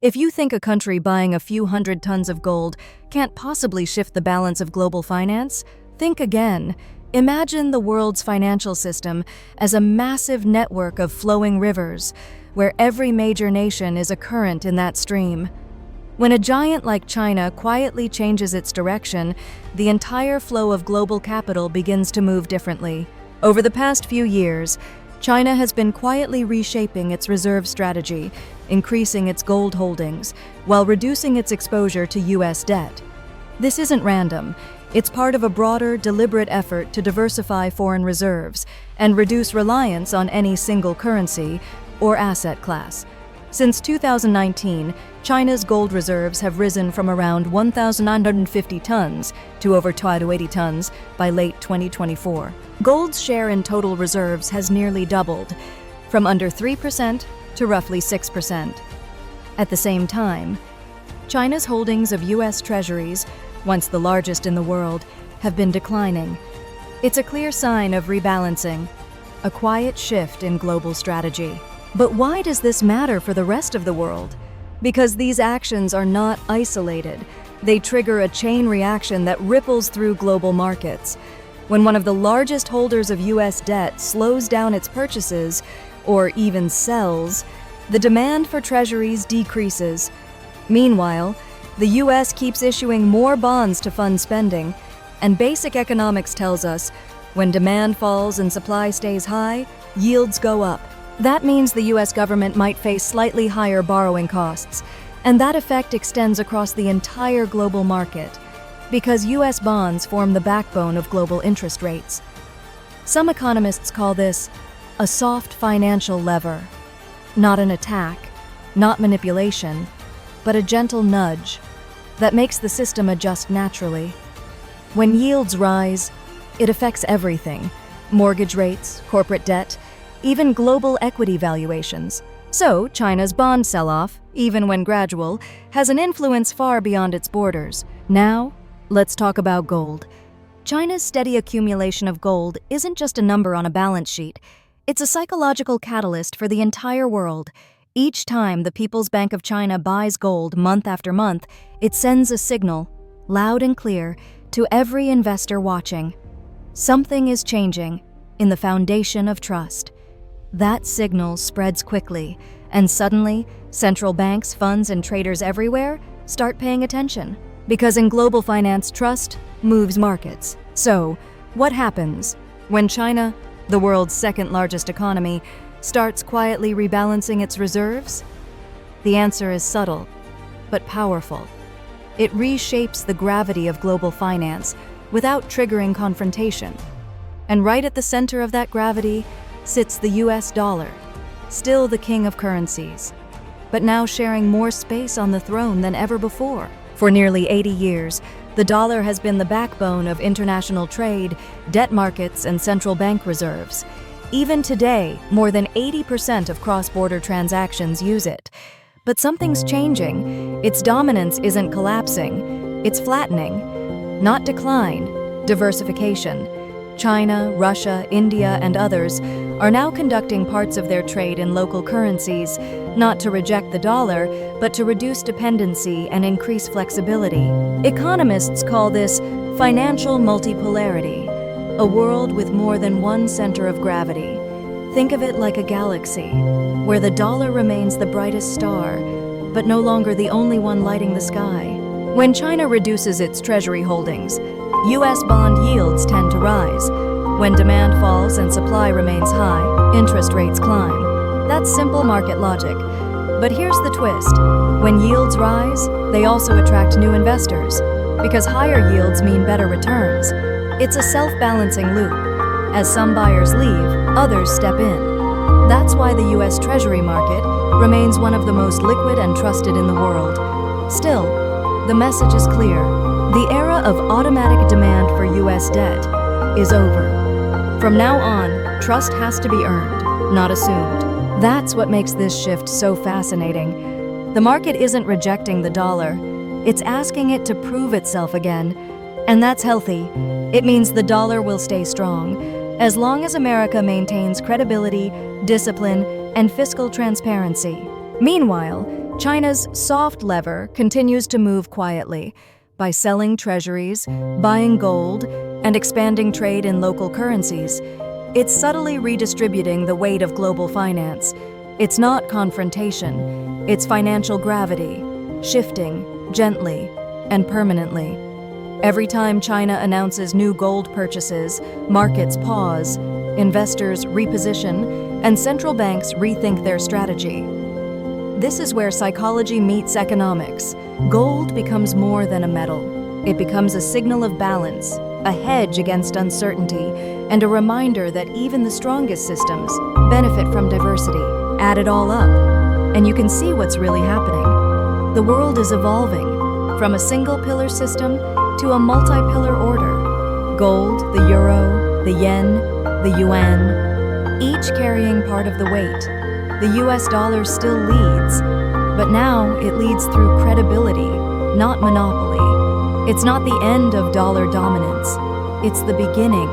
If you think a country buying a few hundred tons of gold can't possibly shift the balance of global finance, think again. Imagine the world's financial system as a massive network of flowing rivers, where every major nation is a current in that stream. When a giant like China quietly changes its direction, the entire flow of global capital begins to move differently. Over the past few years, China has been quietly reshaping its reserve strategy, increasing its gold holdings, while reducing its exposure to U.S. debt. This isn't random. It's part of a broader, deliberate effort to diversify foreign reserves and reduce reliance on any single currency or asset class. Since 2019, China's gold reserves have risen from around 1,950 tons to over 280 tons by late 2024. Gold's share in total reserves has nearly doubled, from under 3% to roughly 6%. At the same time, China's holdings of U.S. Treasuries, once the largest in the world, have been declining. It's a clear sign of rebalancing, a quiet shift in global strategy. But why does this matter for the rest of the world? Because these actions are not isolated. They trigger a chain reaction that ripples through global markets. When one of the largest holders of U.S. debt slows down its purchases, or even sells, the demand for treasuries decreases. Meanwhile, the U.S. keeps issuing more bonds to fund spending, and basic economics tells us when demand falls and supply stays high, yields go up. That means the U.S. government might face slightly higher borrowing costs, and that effect extends across the entire global market, because U.S. bonds form the backbone of global interest rates. Some economists call this a soft financial lever, not an attack, not manipulation, but a gentle nudge that makes the system adjust naturally. When yields rise, it affects everything: mortgage rates, corporate debt, even global equity valuations. So, China's bond sell-off, even when gradual, has an influence far beyond its borders. Now, let's talk about gold. China's steady accumulation of gold isn't just a number on a balance sheet. It's a psychological catalyst for the entire world. Each time the People's Bank of China buys gold month after month, it sends a signal, loud and clear, to every investor watching. Something is changing in the foundation of trust. That signal spreads quickly, and suddenly, central banks, funds, and traders everywhere start paying attention. Because in global finance, trust moves markets. So, what happens when China, the world's second-largest economy, starts quietly rebalancing its reserves? The answer is subtle, but powerful. It reshapes the gravity of global finance without triggering confrontation. And right at the center of that gravity sits the US dollar, still the king of currencies, but now sharing more space on the throne than ever before. For nearly 80 years, the dollar has been the backbone of international trade, debt markets, and central bank reserves. Even today, more than 80% of cross-border transactions use it. But something's changing. Its dominance isn't collapsing, it's flattening. Not decline, diversification. China, Russia, India, and others are now conducting parts of their trade in local currencies, not to reject the dollar, but to reduce dependency and increase flexibility. Economists call this financial multipolarity, a world with more than one center of gravity. Think of it like a galaxy, where the dollar remains the brightest star, but no longer the only one lighting the sky. When China reduces its treasury holdings, U.S. bond yields tend to rise. When demand falls and supply remains high, interest rates climb. That's simple market logic. But here's the twist. When yields rise, they also attract new investors, because higher yields mean better returns. It's a self-balancing loop. As some buyers leave, others step in. That's why the U.S. Treasury market remains one of the most liquid and trusted in the world. Still, the message is clear. The era of automatic demand for U.S. debt is over. From now on, trust has to be earned, not assumed. That's what makes this shift so fascinating. The market isn't rejecting the dollar. It's asking it to prove itself again. And that's healthy. It means the dollar will stay strong, as long as America maintains credibility, discipline, and fiscal transparency. Meanwhile, China's soft lever continues to move quietly by selling treasuries, buying gold, and expanding trade in local currencies. It's subtly redistributing the weight of global finance. It's not confrontation, it's financial gravity, shifting gently and permanently. Every time China announces new gold purchases, markets pause, investors reposition, and central banks rethink their strategy. This is where psychology meets economics. Gold becomes more than a metal. It becomes a signal of balance, a hedge against uncertainty, and a reminder that even the strongest systems benefit from diversity. Add it all up, and you can see what's really happening. The world is evolving from a single-pillar system to a multi-pillar order. Gold, the euro, the yen, the yuan, each carrying part of the weight. The US dollar still leads, but now it leads through credibility, not monopoly. It's not the end of dollar dominance. It's the beginning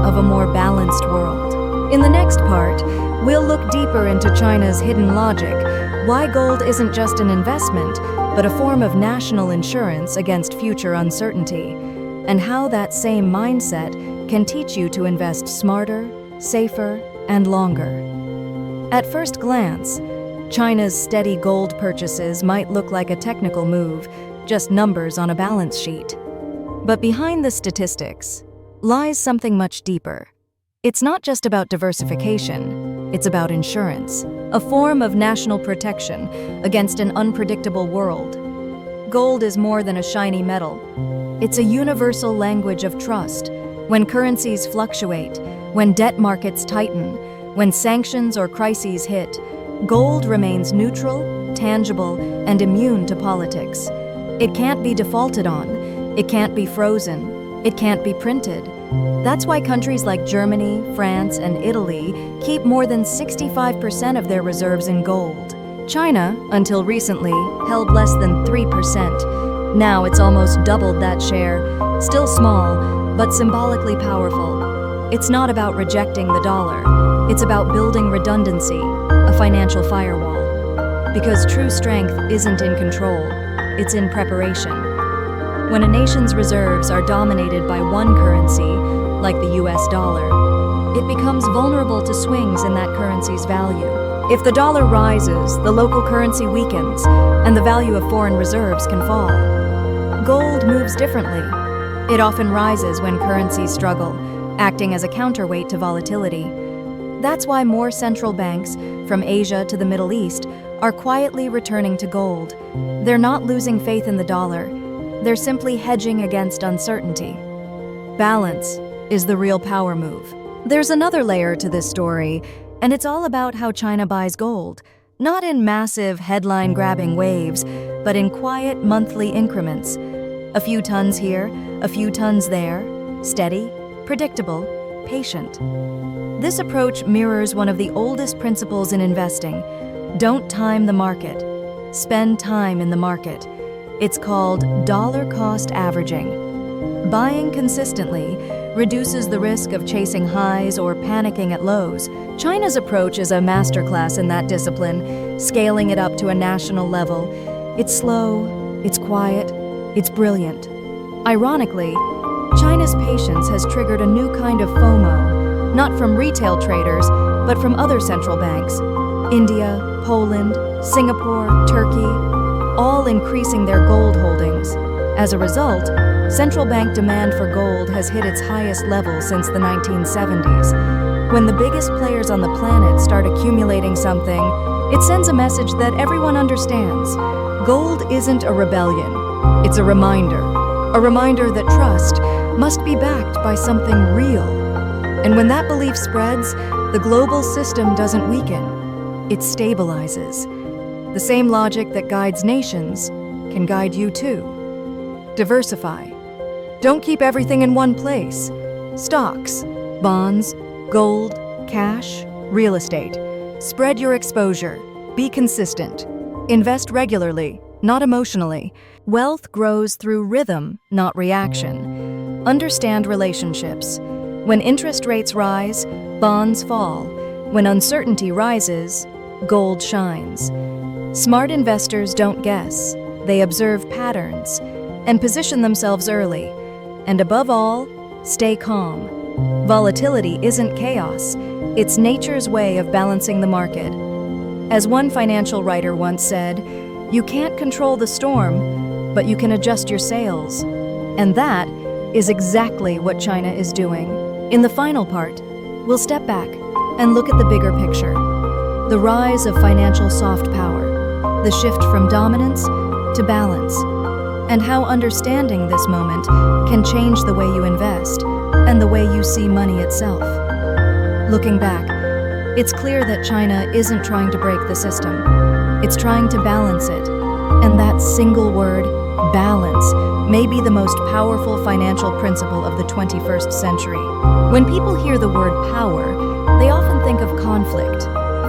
of a more balanced world. In the next part, we'll look deeper into China's hidden logic, why gold isn't just an investment, but a form of national insurance against future uncertainty, and how that same mindset can teach you to invest smarter, safer, and longer. At first glance, China's steady gold purchases might look like a technical move, just numbers on a balance sheet. But behind the statistics lies something much deeper. It's not just about diversification, it's about insurance, a form of national protection against an unpredictable world. Gold is more than a shiny metal. It's a universal language of trust. When currencies fluctuate, when debt markets tighten, when sanctions or crises hit, gold remains neutral, tangible, and immune to politics. It can't be defaulted on, it can't be frozen, it can't be printed. That's why countries like Germany, France, and Italy keep more than 65% of their reserves in gold. China, until recently, held less than 3%. Now it's almost doubled that share, still small, but symbolically powerful. It's not about rejecting the dollar. It's about building redundancy, a financial firewall. Because true strength isn't in control, it's in preparation. When a nation's reserves are dominated by one currency, like the US dollar, it becomes vulnerable to swings in that currency's value. If the dollar rises, the local currency weakens, and the value of foreign reserves can fall. Gold moves differently. It often rises when currencies struggle, acting as a counterweight to volatility. That's why more central banks, from Asia to the Middle East, are quietly returning to gold. They're not losing faith in the dollar. They're simply hedging against uncertainty. Balance is the real power move. There's another layer to this story, and it's all about how China buys gold, not in massive headline-grabbing waves, but in quiet monthly increments. A few tons here, a few tons there, steady, predictable, patient. This approach mirrors one of the oldest principles in investing. Don't time the market. Spend time in the market. It's called dollar-cost averaging. Buying consistently reduces the risk of chasing highs or panicking at lows. China's approach is a masterclass in that discipline, scaling it up to a national level. It's slow, it's quiet, it's brilliant. Ironically, China's patience has triggered a new kind of FOMO, not from retail traders, but from other central banks. India, Poland, Singapore, Turkey, all increasing their gold holdings. As a result, central bank demand for gold has hit its highest level since the 1970s. When the biggest players on the planet start accumulating something, it sends a message that everyone understands. Gold isn't a rebellion, it's a reminder that trust must be backed by something real. And when that belief spreads, the global system doesn't weaken, it stabilizes. The same logic that guides nations can guide you too. Diversify. Don't keep everything in one place. Stocks, bonds, gold, cash, real estate. Spread your exposure. Be consistent. Invest regularly, not emotionally. Wealth grows through rhythm, not reaction. Understand relationships. When interest rates rise, bonds fall. When uncertainty rises, gold shines. Smart investors don't guess. They observe patterns and position themselves early. And above all, stay calm. Volatility isn't chaos. It's nature's way of balancing the market. As one financial writer once said, "You can't control the storm, but you can adjust your sails." And that is exactly what China is doing. In the final part, we'll step back and look at the bigger picture. The rise of financial soft power, the shift from dominance to balance, and how understanding this moment can change the way you invest and the way you see money itself. Looking back, it's clear that China isn't trying to break the system. It's trying to balance it. And that single word, balance, may be the most powerful financial principle of the 21st century. When people hear the word power, they often think of conflict,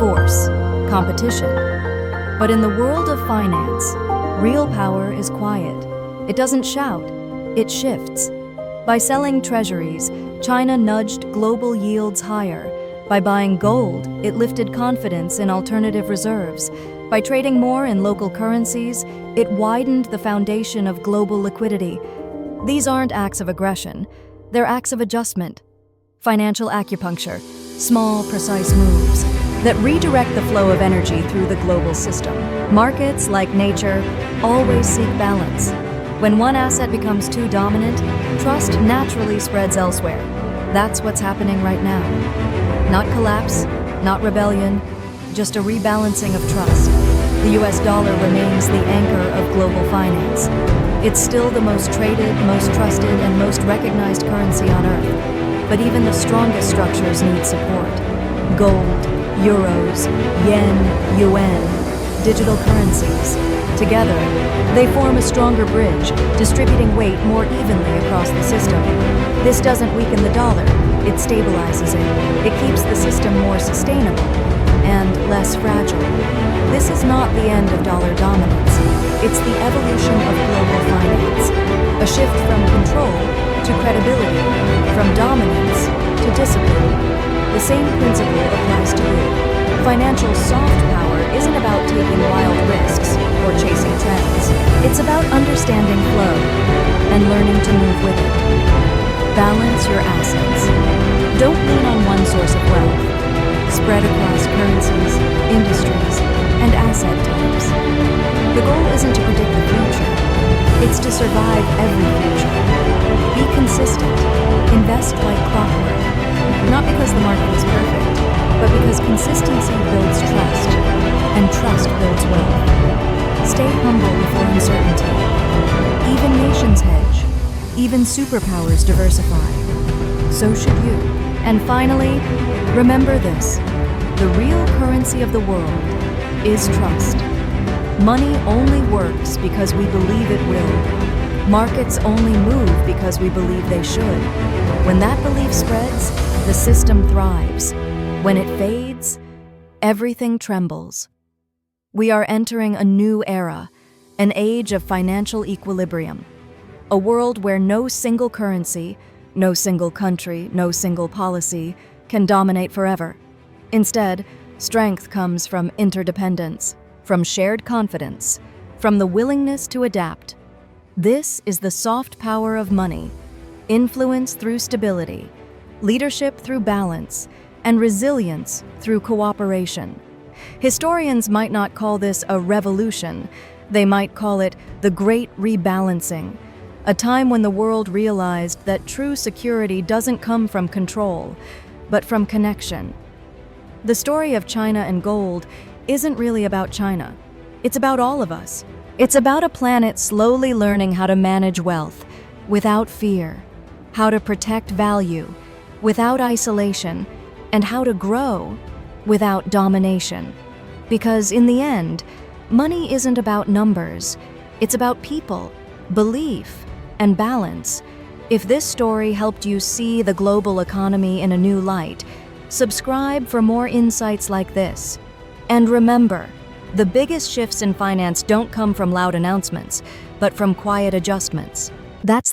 force, competition. But in the world of finance, real power is quiet. It doesn't shout, it shifts. By selling treasuries, China nudged global yields higher. By buying gold, it lifted confidence in alternative reserves. By trading more in local currencies, it widened the foundation of global liquidity. These aren't acts of aggression, they're acts of adjustment. Financial acupuncture, small, precise moves that redirect the flow of energy through the global system. Markets, like nature, always seek balance. When one asset becomes too dominant, trust naturally spreads elsewhere. That's what's happening right now. Not collapse, not rebellion, just a rebalancing of trust. The US dollar remains the anchor of global finance. It's still the most traded, most trusted, and most recognized currency on Earth. But even the strongest structures need support. Gold, euros, yen, yuan, digital currencies. Together, they form a stronger bridge, distributing weight more evenly across the system. This doesn't weaken the dollar, it stabilizes it. It keeps the system more sustainable and less fragile. This is not the end of dollar dominance. It's the evolution of global finance. A shift from control to credibility, from dominance to discipline. The same principle applies to you. Financial soft power isn't about taking wild risks or chasing trends. It's about understanding flow and learning to move with it. Balance your assets. Don't lean on one source of wealth. Spread across currencies, industries, and asset types. The goal isn't to predict the future. It's to survive every future. Be consistent. Invest like clockwork. Not because the market is perfect, but because consistency builds trust, and trust builds wealth. Stay humble before uncertainty. Even nations hedge. Even superpowers diversify. So should you. And finally, remember this. The real currency of the world is trust. Money only works because we believe it will. Markets only move because we believe they should. When that belief spreads, the system thrives. When it fades, everything trembles. We are entering a new era, an age of financial equilibrium. A world where no single currency, no single country, no single policy can dominate forever. Instead, strength comes from interdependence, from shared confidence, from the willingness to adapt. This is the soft power of money, influence through stability, leadership through balance, and resilience through cooperation. Historians might not call this a revolution. They might call it the Great Rebalancing, a time when the world realized that true security doesn't come from control, but from connection. The story of China and gold isn't really about China. It's about all of us. It's about a planet slowly learning how to manage wealth without fear, how to protect value without isolation, and how to grow without domination. Because in the end, money isn't about numbers. It's about people, belief, and balance. If this story helped you see the global economy in a new light, subscribe for more insights like this. And remember, the biggest shifts in finance don't come from loud announcements, but from quiet adjustments. That's